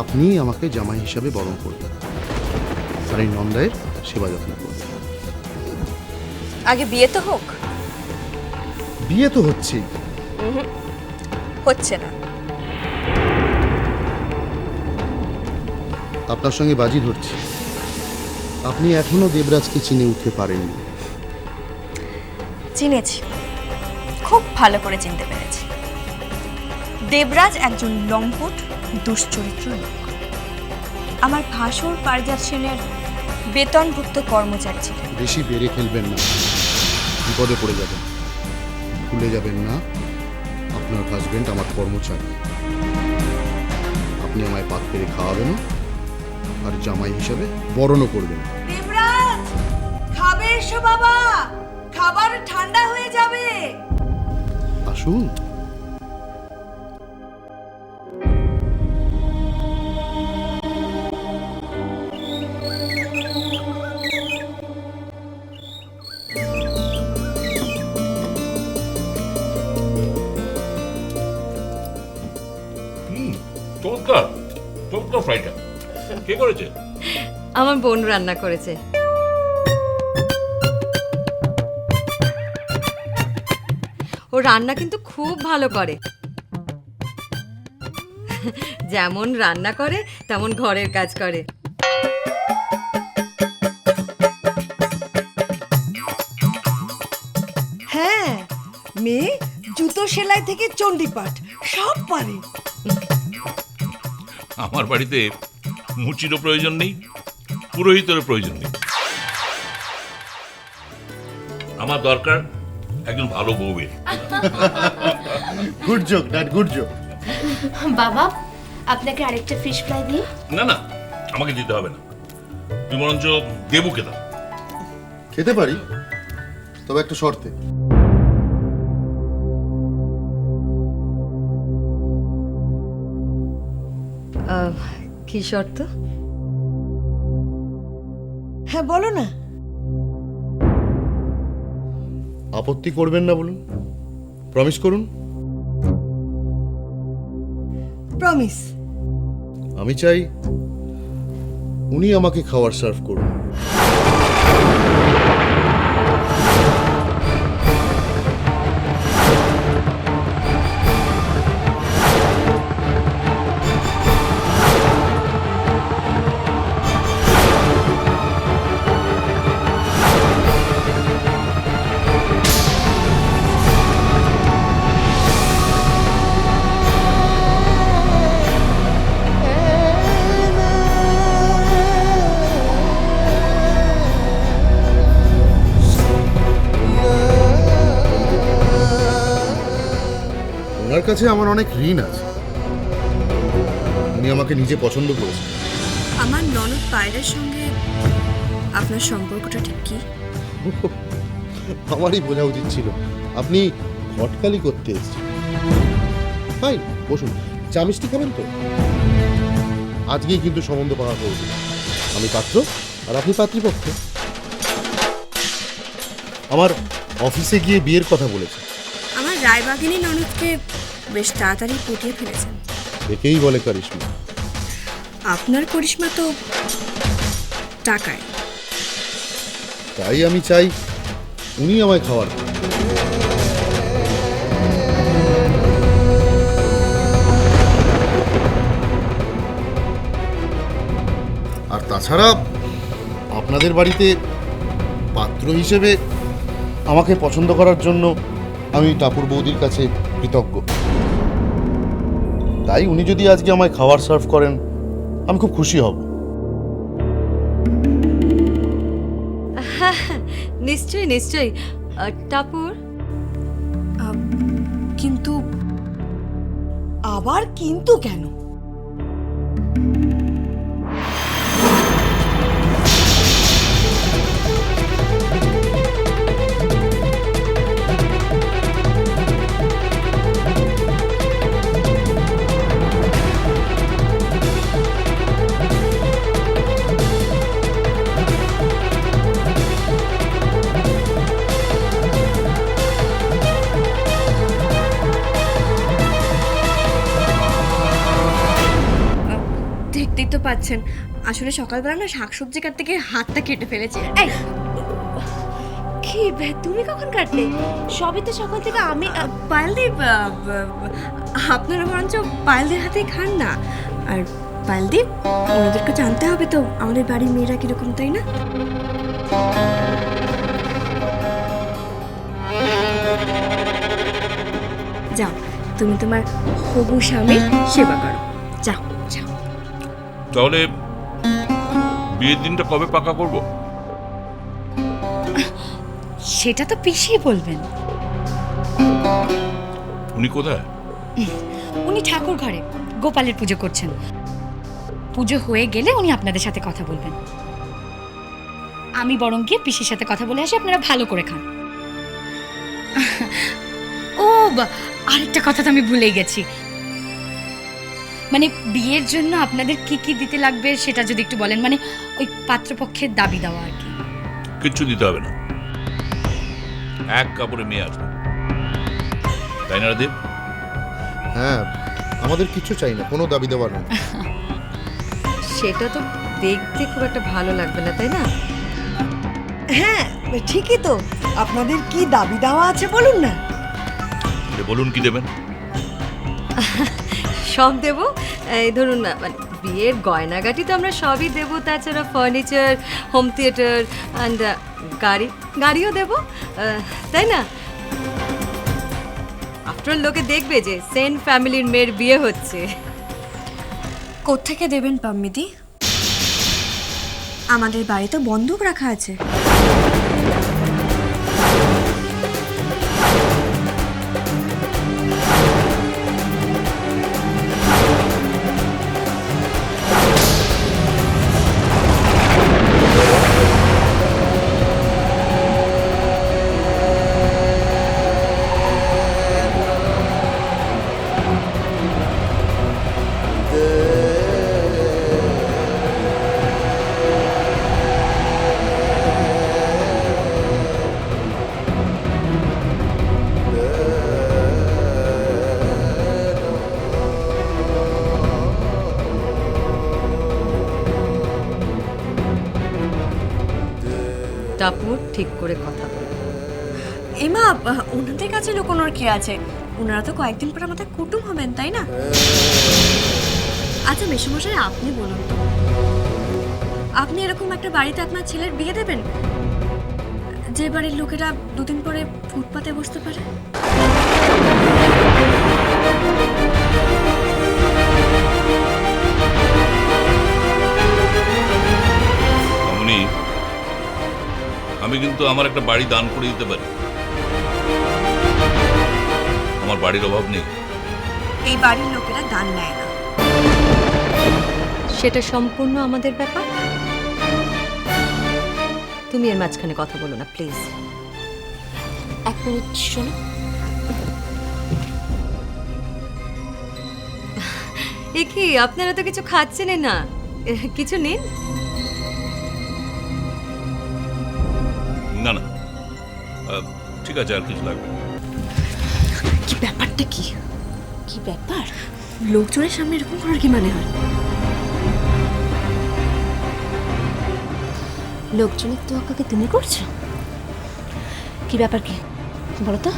আপনিই আমাকে জামাই হিসাবে বরণ করবেন আর এই নন্দায়ের সেবা যত্ন করবেন। আগে বিয়ে তো হোক। বিয়ে তো হচ্ছেই। হচ্ছে না। আপনার সঙ্গে বাজি ধরছি, আপনি এখনো দেবরাজকে চিনে উঠতে পারেননি। চিনেছি, খুব ভালো করে চিনতে পেরেছি। দেবরাজ একজন লম্পট দুশ্চরিত্র লোক। আমার ভাসুর পারিজাত সেনের বেতনভুক্ত কর্মচারী ছিলেন। বেশি বেড়ে খেলবেন না, বিপদে পড়ে যাবেন। ভুলে যাবেন না আপনার হাজবেন্ড আমার কর্মচারী। আপনি আমায় পাত পেরে খাওয়াবেন আর জামাই হিসাবে বরণও করবেন। দেবরাজ, খাবে এসো বাবা, খাবার ঠান্ডা হয়ে যাবে। আসুন। চমৎকার চমৎকার ফ্রাইটা কে করেছে? আমার বোন রান্না করেছে। ও রান্না কিন্তু খুব ভালো করে। যেমন রান্না করে তেমন ঘরের কাজ করে। হ্যাঁ, মেয়ে জুতো সেলাই থেকে চণ্ডীপাঠ সব পারে। আমার বাড়িতে মুচিরও প্রয়োজন নেই, পুরোহিতেরও প্রয়োজন নেই। আমার দরকার একজন ভালো বউয়ের। Good joke dad, good joke. বাবা, আপনাকে আরেকটা ফিশ ফ্রাই দিই? না না, আমাকে দিতে হবে না, তুই বরঞ্চ দেবুকে দাও। খেতে পারি, তবে একটা শর্তে। কি শর্ত? হ্যাঁ বলো না। আপত্তি করবেন না বলুন, প্রমিস করুন। প্রমিস। আমি চাই উনি আমাকে খাবার সার্ভ করুন। ওনার কাছে আমার অনেক ঋণ আছে। উনি আমাকে নিজে পছন্দ করেছেন। আমার ননদ পায়রার সঙ্গে আপনার সম্পর্কটা ঠিক কি? আমারই বোঝা উচিত ছিল। আপনি ঘটকালি করতে এসেছেন। ফাইন, বসুন। চা মিষ্টি খাবেন তো? আজকেই কিন্তু সম্বন্ধ পাওয়া হয়েছে। আমি পাত্র আর আপনি পাত্রীপক্ষ। আমার অফিসে গিয়ে বিয়ের কথা বলেছে। আমার রায়বাগিনী ননদকে বেশ তাড়াতাড়ি পটিয়ে ফেলেছেন। একেই বলে কারিশমা। আপনার করিশমা তো টাকায়। তাই আমি চাই উনি আমায় খাওয়ার দেন। আর তাছাড়া আপনাদের বাড়িতে পাত্র হিসেবে আমাকে পছন্দ করার জন্য আমি টাপুর বৌদির কাছে কৃতজ্ঞ। তাই উনি যদি আজকে আমায় খাবার সার্ভ করেন আমি খুব খুশি হব। নিশ্চয়ই নিশ্চয়ই। টাপুর, কিন্তু আবার কিন্তু কেন? দেখতেই তো পাচ্ছেন, আসলে সকালবেলা না শাকসবজি কাটতে গিয়ে হাতটা কেটে ফেলেছে। এই কি তুমি কখন কাটলে? সবই তো সকাল থেকে আমি পায়েলদি, আপনারা বরঞ্চ পায়েলদের হাতেই খান না। আর পায়েলদি, ওনাদেরকে জানতে হবে তো আমাদের বাড়ির মেয়েরা কিরকম, তাই না? যাও, তুমি তোমার হবু স্বামীর সেবা করো, যাও যাও। তাহলে বিয়ের দিনটা কবে পাকা করব? সেটা তো পিসিয়ে বলবেন। উনি কোথায়? উনি ঠাকুর ঘরে গোপালের পুজো করছেন। পুজো হয়ে গেলে উনি আপনাদের সাথে কথা বলবেন। আমি বরং গিয়ে পিসির সাথে কথা বলে আসি, আপনারা ভালো করে খান। ও আরেকটা কথা তো আমি ভুলেই গেছি, মানে বিয়ের জন্য আপনাদের কি কি দিতে লাগবে সেটা যদি একটু বলেন, মানে ওই পাত্রপক্ষের দাবি দেওয়া আর কি। কিচ্ছু দিতে হবে না, এক কাপড়ে মেয়ে আসবে, তাই না রাদীপ? হ্যাঁ, আমাদের কিছু চাই না, কোনো দাবি দেওয়ার নেই। সেটা তো দেখতে খুব একটা ভালো লাগবে না, তাই না? হ্যাঁ ঠিকই তো, আপনাদের কি দাবি দেওয়া আছে বলুন না। বলুন কি দেবেন? সব দেবো। এই ধরুন না, মানে বিয়ের গয়নাগাটি তো আমরা সবই দেবো, তাছাড়া ফার্নিচার, হোম থিয়েটার অ্যান্ড গাড়িও দেবো, তাই না? আফটার লোকে দেখবে যে সেন ফ্যামিলির মেয়ের বিয়ে হচ্ছে। কোত্থেকে দেবেন পাম্মিদি? আমাদের বাড়ি তো বন্ধক রাখা আছে। টাপুর ঠিক করে কথা বল। এমা, ওনাদের কাছে লুকোনোর কি আছে? ওনারা তো কয়েকদিন পর আমাদের কুটুম হবেন, তাই না? আচ্ছা মেসোমশাই, আপনি বলুন তো, আপনি এরকম একটা বাড়িতে আপনার ছেলের বিয়ে দেবেন যে বাড়ির লোকেরা দুদিন পরে ফুটপাতে বসতে পারে? মামুনি, আমি কিন্তু আমার একটা বাড়ি দান করে দিতে পারি, আমার বাড়ির অভাব নেই। এই বাড়ির লোকেরা দান নেয় না। সেটা সম্পূর্ণ আমাদের ব্যাপার। তুমি এর মাঝখানে কথা বলো না প্লিজ। এক মিনিট শোনো। এ কি, আপনারা তো কিছু খাচ্ছেন না? কিছু নিন। না না, ঠিক আছে, আর কিছু লাগবে না। কি ব্যাপারটা কি? কি ব্যাপার? লোকজনের সামনে এরকম করার কি মানে হয়? লোকজনের তো আকাকে তুমি করছো? কি ব্যাপার কি বলো তো?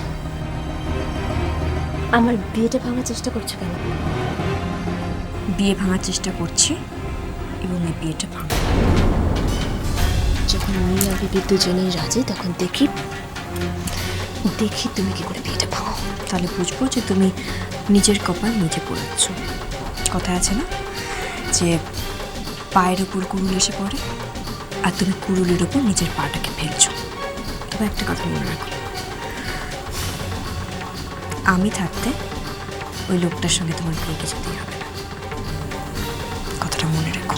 আমার বিয়েটা ভাঙার চেষ্টা করছো কেন? বিয়ে ভাঙার চেষ্টা করছি এবং এই বিয়েটা ভাঙ। যখন আমি আর বিবি দুজনেই রাজি, তখন দেখি তুমি কি করে বিয়েটা ভাঙো। তাহলে বুঝবো যে তুমি নিজের কপাল নিজে পড়াচ্ছ। কথা আছে না যে পায়ের উপর কুড়ুল এসে পড়ে, আর তুমি কুড়ুলের উপর নিজের পাটাকে ফেলছো। তবে একটা কথা মনে রাখো, আমি থাকতে ওই লোকটার সঙ্গে তোমার বিয়ে কিছুতেই হবে না। কথাটা মনে রেখো।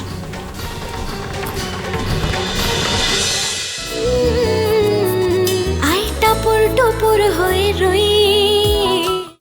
আই টাপুর টুপুর হয়ে রই